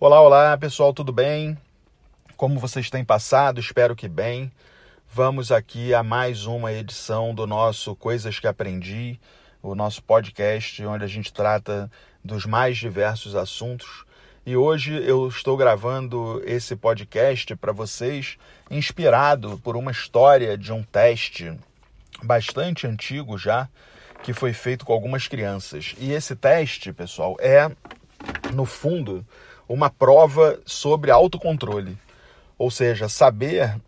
Olá, olá pessoal, tudo bem? Como vocês têm passado? Espero que bem. Vamos aqui a mais uma edição do nosso Coisas que Aprendi, o nosso podcast onde a gente trata dos mais diversos assuntos. E hoje eu estou gravando esse podcast para vocês inspirado por uma história de um teste bastante antigo já, que foi feito com algumas crianças. E esse teste, pessoal, é, no fundo, uma prova sobre autocontrole. Ou seja, saber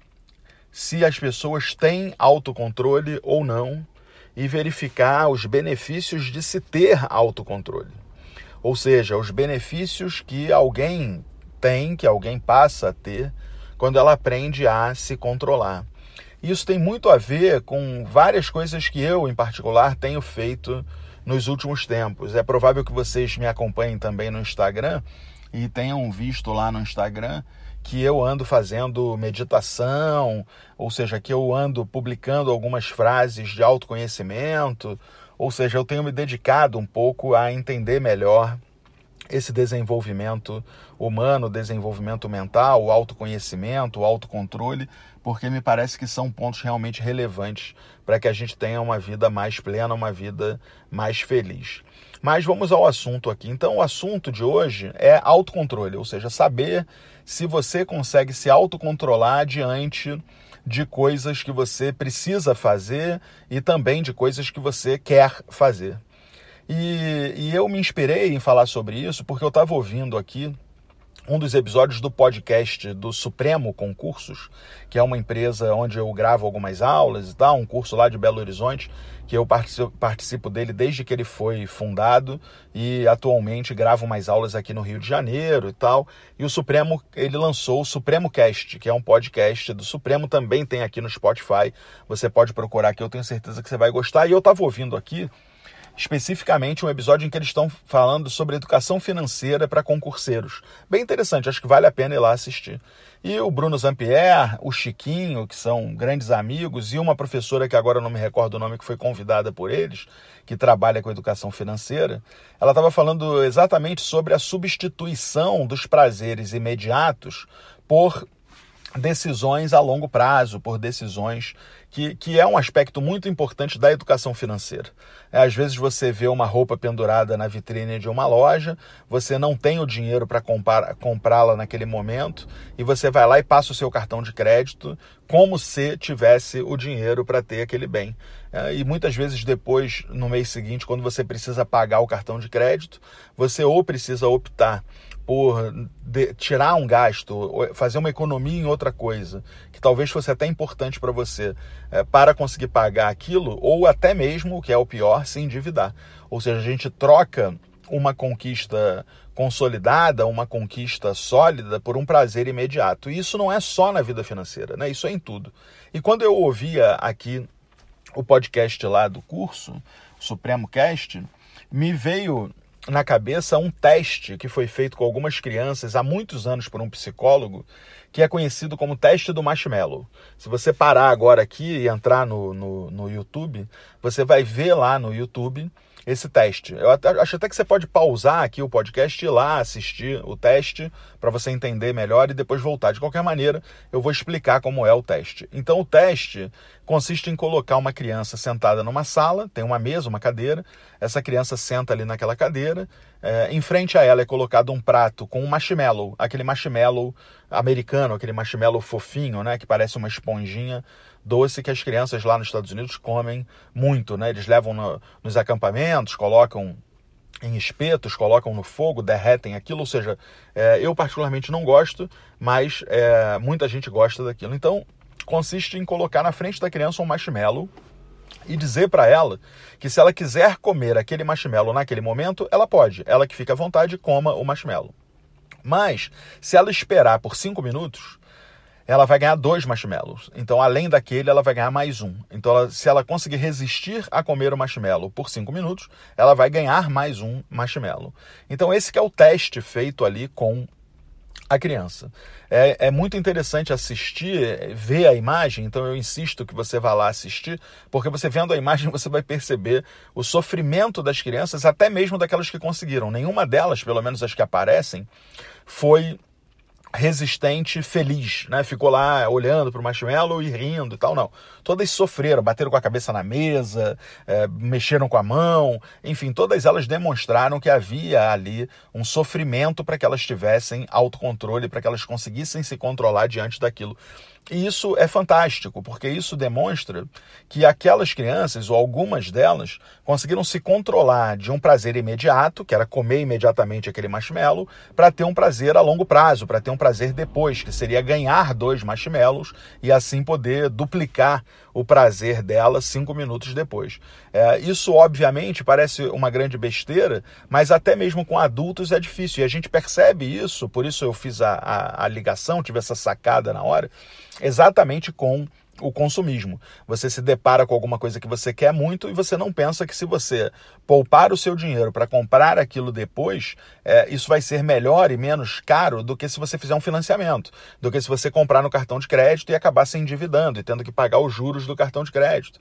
se as pessoas têm autocontrole ou não e verificar os benefícios de se ter autocontrole. Ou seja, os benefícios que alguém tem, que alguém passa a ter quando ela aprende a se controlar. Isso tem muito a ver com várias coisas que eu, em particular, tenho feito nos últimos tempos. É provável que vocês me acompanhem também no Instagram e tenham visto lá no Instagram que eu ando fazendo meditação, ou seja, que eu ando publicando algumas frases de autoconhecimento, ou seja, eu tenho me dedicado um pouco a entender melhor esse desenvolvimento humano, desenvolvimento mental, o autoconhecimento, o autocontrole, porque me parece que são pontos realmente relevantes para que a gente tenha uma vida mais plena, uma vida mais feliz. Mas vamos ao assunto aqui. Então, o assunto de hoje é autocontrole, ou seja, saber se você consegue se autocontrolar diante de coisas que você precisa fazer e também de coisas que você quer fazer. E eu me inspirei em falar sobre isso porque eu estava ouvindo aqui um dos episódios do podcast do Supremo Concursos, que é uma empresa onde eu gravo algumas aulas e tal, um curso lá de Belo Horizonte, que eu participo dele desde que ele foi fundado e atualmente gravo mais aulas aqui no Rio de Janeiro e tal. E o Supremo, ele lançou o Supremo Cast, que é um podcast do Supremo, também tem aqui no Spotify. Você pode procurar que eu tenho certeza que você vai gostar. E eu estava ouvindo aqui especificamente um episódio em que eles estão falando sobre educação financeira para concurseiros. Bem interessante, acho que vale a pena ir lá assistir. E o Bruno Zampier, o Chiquinho, que são grandes amigos, e uma professora que agora não me recordo o nome, que foi convidada por eles, que trabalha com educação financeira, ela estava falando exatamente sobre a substituição dos prazeres imediatos por decisões a longo prazo, por decisões que é um aspecto muito importante da educação financeira. Às vezes você vê uma roupa pendurada na vitrine de uma loja, você não tem o dinheiro para comprá-la naquele momento e você vai lá e passa o seu cartão de crédito como se tivesse o dinheiro para ter aquele bem. E muitas vezes depois, no mês seguinte, quando você precisa pagar o cartão de crédito, você ou precisa optar por tirar um gasto, fazer uma economia em outra coisa, que talvez fosse até importante para você, para conseguir pagar aquilo, ou até mesmo, o que é o pior, se endividar. Ou seja, a gente troca uma conquista consolidada, uma conquista sólida, por um prazer imediato. E isso não é só na vida financeira, né? Isso é em tudo. E quando eu ouvia aqui o podcast lá do curso, o Supremo Cast, me veio na cabeça um teste que foi feito com algumas crianças há muitos anos por um psicólogo, que é conhecido como teste do marshmallow. Se você parar agora aqui e entrar no YouTube, você vai ver lá no YouTube esse teste. Eu acho até que você pode pausar aqui o podcast e ir lá assistir o teste para você entender melhor e depois voltar. De qualquer maneira, eu vou explicar como é o teste. Então, o teste consiste em colocar uma criança sentada numa sala, tem uma mesa, uma cadeira, essa criança senta ali naquela cadeira, em frente a ela é colocado um prato com um marshmallow, aquele marshmallow americano, aquele marshmallow fofinho, né, que parece uma esponjinha doce que as crianças lá nos Estados Unidos comem muito, né? Eles levam nos acampamentos, colocam em espetos, colocam no fogo, derretem aquilo, ou seja, eu particularmente não gosto, mas muita gente gosta daquilo. Então, consiste em colocar na frente da criança um marshmallow e dizer para ela que se ela quiser comer aquele marshmallow naquele momento, ela pode. Ela que fica à vontade, coma o marshmallow. Mas, se ela esperar por 5 minutos, ela vai ganhar 2 marshmallows. Então, além daquele, ela vai ganhar mais um. Então, se ela conseguir resistir a comer o marshmallow por 5 minutos, ela vai ganhar mais um marshmallow. Então, esse que é o teste feito ali com a criança. É muito interessante assistir, ver a imagem, então eu insisto que você vá lá assistir, porque você vendo a imagem você vai perceber o sofrimento das crianças, até mesmo daquelas que conseguiram. Nenhuma delas, pelo menos as que aparecem, foi resistente, feliz, né? Ficou lá olhando para o marshmallow e rindo e tal, não. Todas sofreram, bateram com a cabeça na mesa, mexeram com a mão, enfim, todas elas demonstraram que havia ali um sofrimento para que elas tivessem autocontrole, para que elas conseguissem se controlar diante daquilo. E isso é fantástico, porque isso demonstra que aquelas crianças, ou algumas delas, conseguiram se controlar de um prazer imediato, que era comer imediatamente aquele marshmallow, para ter um prazer a longo prazo, para ter um prazer depois, que seria ganhar 2 marshmallows e assim poder duplicar o prazer dela 5 minutos depois. Isso, obviamente, parece uma grande besteira, mas até mesmo com adultos é difícil. E a gente percebe isso, por isso eu fiz a ligação, tive essa sacada na hora, exatamente com o consumismo. Você se depara com alguma coisa que você quer muito e você não pensa que se você poupar o seu dinheiro para comprar aquilo depois, isso vai ser melhor e menos caro do que se você fizer um financiamento, do que se você comprar no cartão de crédito e acabar se endividando e tendo que pagar os juros do cartão de crédito.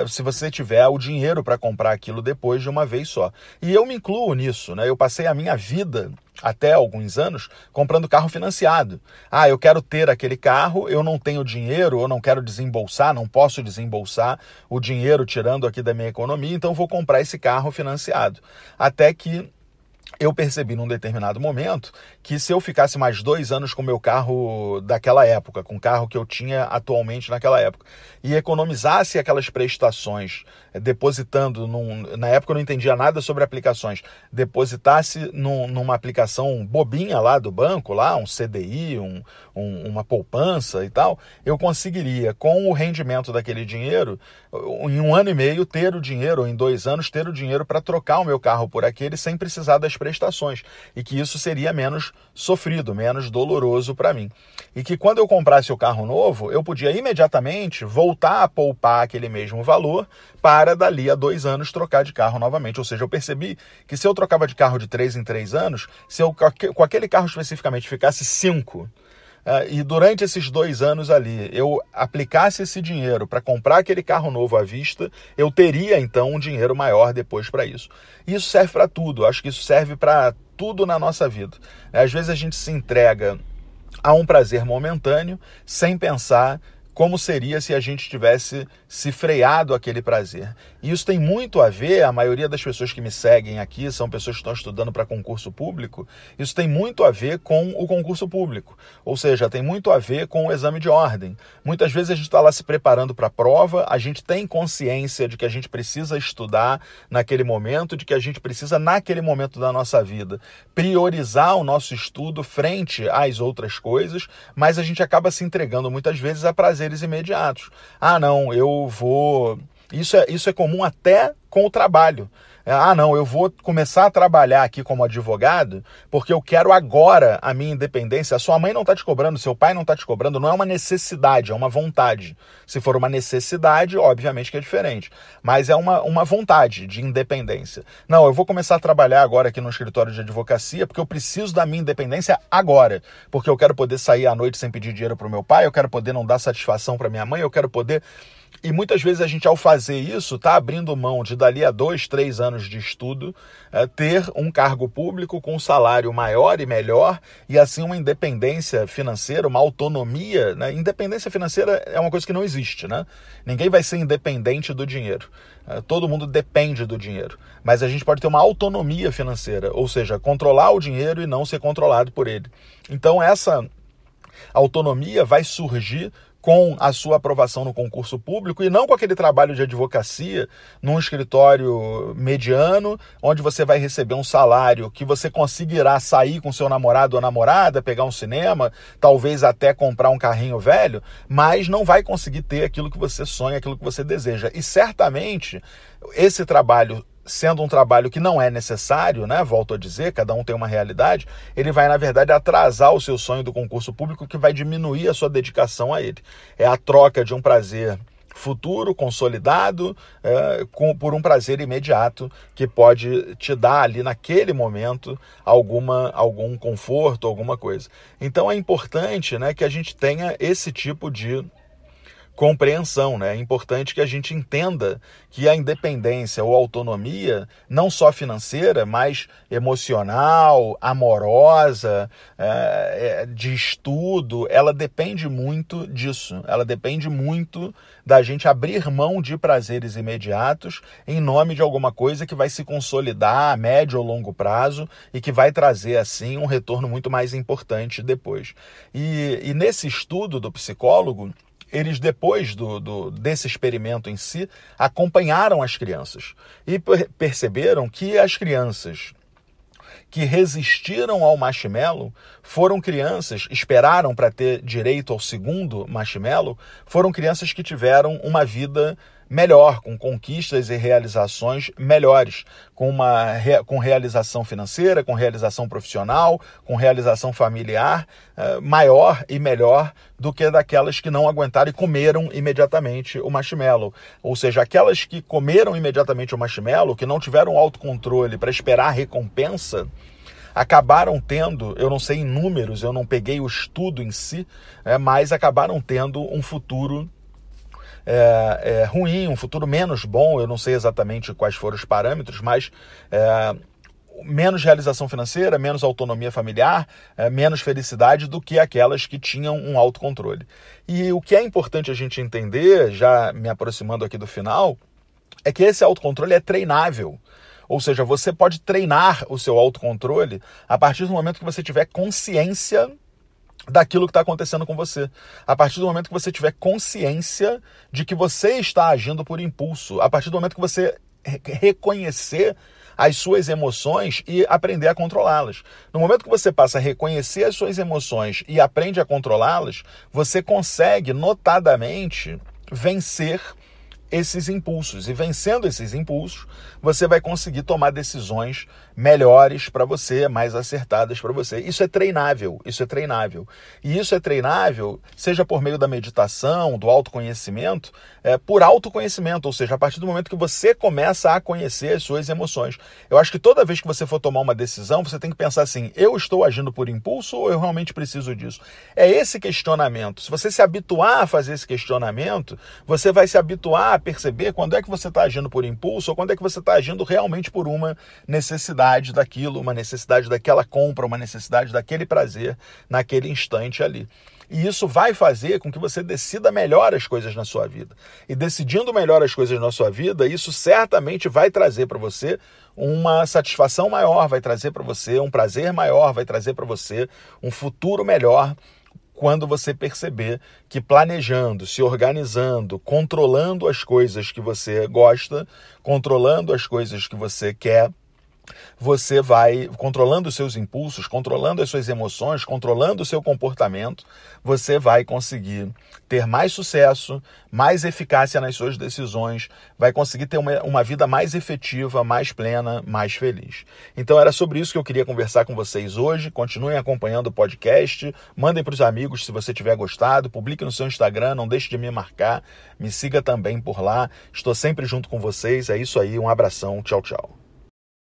Se você tiver o dinheiro para comprar aquilo depois de uma vez só. E eu me incluo nisso, né? Eu passei a minha vida até alguns anos, comprando carro financiado. Eu quero ter aquele carro, eu não tenho dinheiro, eu não quero desembolsar, não posso desembolsar o dinheiro tirando aqui da minha economia, então vou comprar esse carro financiado. Até que eu percebi num determinado momento que se eu ficasse mais 2 anos com o meu carro daquela época, com o carro que eu tinha atualmente naquela época, e economizasse aquelas prestações, depositando, na época eu não entendia nada sobre aplicações, depositasse numa aplicação bobinha lá do banco, lá, um CDI, uma poupança e tal, eu conseguiria, com o rendimento daquele dinheiro, em 1 ano e meio, ter o dinheiro, ou em 2 anos, ter o dinheiro para trocar o meu carro por aquele sem precisar das prestações, e que isso seria menos sofrido, menos doloroso para mim. E que quando eu comprasse o carro novo, eu podia imediatamente voltar a poupar aquele mesmo valor para dali a 2 anos trocar de carro novamente. Ou seja, eu percebi que se eu trocava de carro de 3 em 3 anos, se eu com aquele carro especificamente ficasse 5, e durante esses 2 anos ali eu aplicasse esse dinheiro para comprar aquele carro novo à vista, eu teria então um dinheiro maior depois para isso. Isso serve para tudo, acho que isso serve para tudo na nossa vida. Às vezes a gente se entrega a um prazer momentâneo sem pensar como seria se a gente tivesse se freado aquele prazer. E isso tem muito a ver, a maioria das pessoas que me seguem aqui são pessoas que estão estudando para concurso público, isso tem muito a ver com o concurso público, ou seja, tem muito a ver com o exame de ordem. Muitas vezes a gente está lá se preparando para a prova, a gente tem consciência de que a gente precisa estudar naquele momento, de que a gente precisa, naquele momento da nossa vida, priorizar o nosso estudo frente às outras coisas, mas a gente acaba se entregando muitas vezes a prazeres imediatos. Não, eu vou... Isso é comum até com o trabalho. Não, eu vou começar a trabalhar aqui como advogado porque eu quero agora a minha independência. A sua mãe não está te cobrando, seu pai não está te cobrando, não é uma necessidade, é uma vontade. Se for uma necessidade, obviamente que é diferente, mas é uma vontade de independência. Não, eu vou começar a trabalhar agora aqui no escritório de advocacia porque eu preciso da minha independência agora, porque eu quero poder sair à noite sem pedir dinheiro para o meu pai, eu quero poder não dar satisfação para minha mãe, eu quero poder... E muitas vezes a gente, ao fazer isso, está abrindo mão de dali a 2, 3 anos de estudo, ter um cargo público com um salário maior e melhor, e assim uma independência financeira, uma autonomia, né? Independência financeira é uma coisa que não existe, né? Ninguém vai ser independente do dinheiro. Todo mundo depende do dinheiro. Mas a gente pode ter uma autonomia financeira, ou seja, controlar o dinheiro e não ser controlado por ele. Então essa autonomia vai surgir com a sua aprovação no concurso público e não com aquele trabalho de advocacia num escritório mediano, onde você vai receber um salário que você conseguirá sair com seu namorado ou namorada, pegar um cinema, talvez até comprar um carrinho velho, mas não vai conseguir ter aquilo que você sonha, aquilo que você deseja. E certamente esse trabalho, sendo um trabalho que não é necessário, né? Volto a dizer, cada um tem uma realidade, ele vai, na verdade, atrasar o seu sonho do concurso público, que vai diminuir a sua dedicação a ele. É a troca de um prazer futuro consolidado por um prazer imediato que pode te dar ali naquele momento algum conforto, alguma coisa. Então é importante, né, que a gente tenha esse tipo de compreensão, né? É importante que a gente entenda que a independência ou autonomia, não só financeira, mas emocional, amorosa, de estudo, ela depende muito disso. Ela depende muito da gente abrir mão de prazeres imediatos em nome de alguma coisa que vai se consolidar a médio ou longo prazo e que vai trazer, assim, um retorno muito mais importante depois. E nesse estudo do psicólogo, eles, depois desse experimento em si, acompanharam as crianças e perceberam que as crianças que resistiram ao marshmallow foram crianças, esperaram para ter direito ao segundo marshmallow, foram crianças que tiveram uma vida melhor, com conquistas e realizações melhores, com realização financeira, com realização profissional, com realização familiar maior e melhor do que daquelas que não aguentaram e comeram imediatamente o marshmallow. Ou seja, aquelas que comeram imediatamente o marshmallow, que não tiveram autocontrole para esperar a recompensa, acabaram tendo, eu não sei em números, eu não peguei o estudo em si, mas acabaram tendo um futuro ruim, um futuro menos bom. Eu não sei exatamente quais foram os parâmetros, mas menos realização financeira, menos autonomia familiar, menos felicidade do que aquelas que tinham um autocontrole. E o que é importante a gente entender, já me aproximando aqui do final, é que esse autocontrole é treinável. Ou seja, você pode treinar o seu autocontrole a partir do momento que você tiver consciência daquilo que está acontecendo com você. A partir do momento que você tiver consciência de que você está agindo por impulso. A partir do momento que você reconhecer as suas emoções e aprender a controlá-las. No momento que você passa a reconhecer as suas emoções e aprende a controlá-las, você consegue notadamente vencer esses impulsos. E vencendo esses impulsos, você vai conseguir tomar decisões melhores para você, mais acertadas para você. Isso é treinável, isso é treinável. E isso é treinável, seja por meio da meditação, do autoconhecimento, por autoconhecimento, ou seja, a partir do momento que você começa a conhecer as suas emoções. Eu acho que toda vez que você for tomar uma decisão, você tem que pensar assim: eu estou agindo por impulso ou eu realmente preciso disso? É esse questionamento. Se você se habituar a fazer esse questionamento, você vai se habituar a perceber quando é que você está agindo por impulso ou quando é que você está agindo realmente por uma necessidade daquilo, uma necessidade daquela compra, uma necessidade daquele prazer naquele instante ali. E isso vai fazer com que você decida melhor as coisas na sua vida. E decidindo melhor as coisas na sua vida, isso certamente vai trazer para você uma satisfação maior, vai trazer para você um prazer maior, vai trazer para você um futuro melhor, quando você perceber que planejando, se organizando, controlando as coisas que você gosta, controlando as coisas que você quer, você vai, controlando os seus impulsos, controlando as suas emoções, controlando o seu comportamento, você vai conseguir ter mais sucesso, mais eficácia nas suas decisões, vai conseguir ter uma vida mais efetiva, mais plena, mais feliz. Então era sobre isso que eu queria conversar com vocês hoje. Continuem acompanhando o podcast, mandem para os amigos se você tiver gostado, publique no seu Instagram, não deixe de me marcar, me siga também por lá. Estou sempre junto com vocês, é isso aí, um abração, tchau, tchau.